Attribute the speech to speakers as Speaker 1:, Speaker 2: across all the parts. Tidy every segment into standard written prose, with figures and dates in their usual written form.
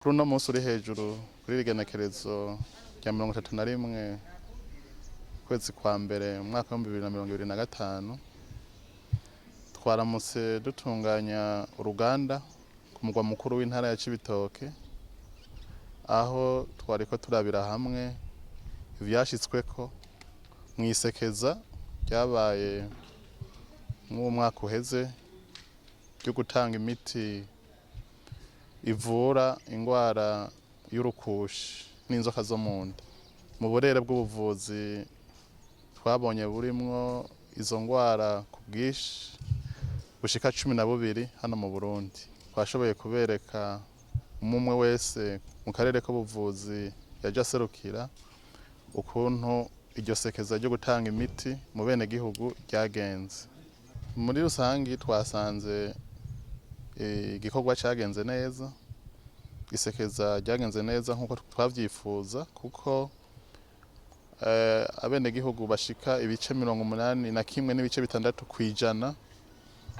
Speaker 1: Kuri uno munsi uri hejuru kuri rigenekerezo rya 31 kwezi kwa mbere mu mwaka wa 2025 twaramutse dutunganya uruganda ku mugwa mukuru w'intara ya Cibitoke, aho twariko turabira hamwe ivyashitsweko mwisekeza ryabaye mu mwaka uheze ryo gutanga imiti ivura ingwara y'urukushi n'inzoka zo mu nda. Mu burere bw'ubuvuzi twabonye burimwo izo ngwara ku bwinshi bushika 12 hano mu Burundi. Twashoboye kubereka umwe wese mu karere k'ubuvuzi yaje aserukira ukuntu iryo sekeza ryo gutanga imiti mu bene gihugu ryagenze. Muri rusangi twasanze igikorwa cagenze neza, isekeza ryagenze neza nkuko twavyifuza, kuko abene gihugu bashika ibice 81 n'ibice 6%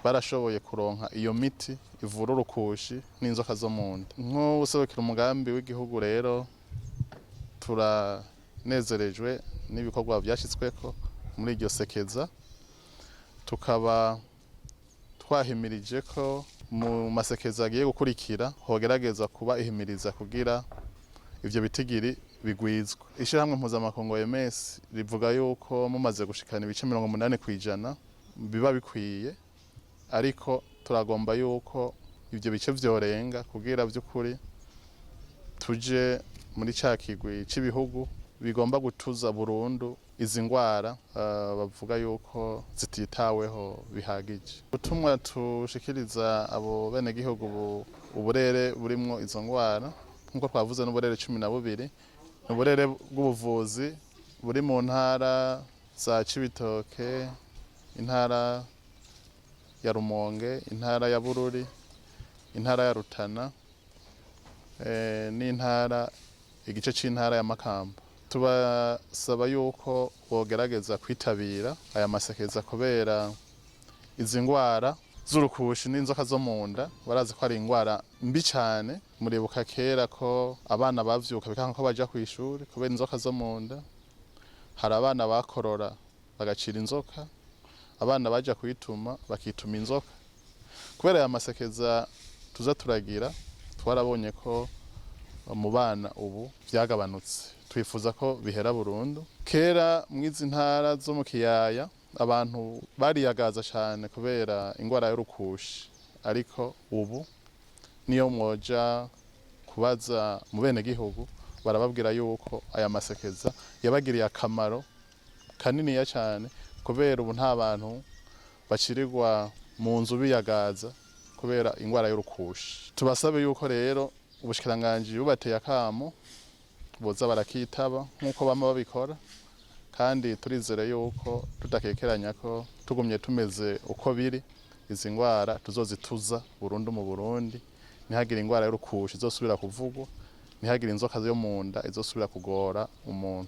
Speaker 1: barashoboye kuronka iyo miti ivura urukushi n'inzoka zo mu nda. Nk'uwuserukira umugambi w'igihugu rero turanezerejwe n'ibikorwa vyashitsweko muri iryo sekeza, tukaba twahimirije ko mu masekeza agiye gukurikira hogerageza kuba ihimiriza kugira ivyo bitigiri bigwizwa. Ishirahamwe mpuzamakungu OMS rivuga yuko mumaze gushikana ibice 80% biba bikwiye, ariko turagomba yuko ivyo bice vyorenga kugira vy'ukuri tuje muri ca kigwi c'ibihugu bigomba gutuza burundu izi ngwara bavuga yuko zititaweho bihagije. Ubutumwa tushikiriza abo bene gihugu uburere burimwo izo ngwara nkuko twavuze n'uburere 12, uburere bw'ubuvuzi buri mu ntara za Cibitoke, intara ya Rumonge, intara ya Bururi, intara ya Rutana, n'intara igice c'intara ya Makamba. Tubasaba yuko bogerageza kwitabira aya masekeza kubera izi ngwara z'urukushi n'inzoka zo mu nda barazi ko ari ingwara mbi cane. Muribuka kera ko abana bavyuka bikanka ko baja kw'ishuri kubera inzoka zo mu nda, hari abana bakorora bagacira inzoka, abana baja kwituma bakituma inzoka. Kubera aya masekeza tuza turagira twarabonye ko mu bana ubu vyagabanutse, twifuza ko bihera burundu. Kera mwizi ntara zo mu kiyaya abantu bariyagaza cane kubera ingwara y'urukushi, ariko ubu niyo mwoja kubaza mu bene gihugu barababwira yuko aya masekeza yabagiriye akamaro kaniniya cane, kubera ubu nta bantu bacirirwa mu nzu biyagaza kubera ingwara y'urukushi. Tubasabe yuko rero ubushikiranganji bubateye akamo boza barakitaba nkuko bama babikora, kandi turizere yuko tudakekeranya ko tugumye tumeze uko biri izi ngwara tuzozituza burundu mu Burundi. Ntihagire ingwara y'urukushi izosubira kuvugwa, ntihagire inzoka yo mu nda izosubira kugora umuntu.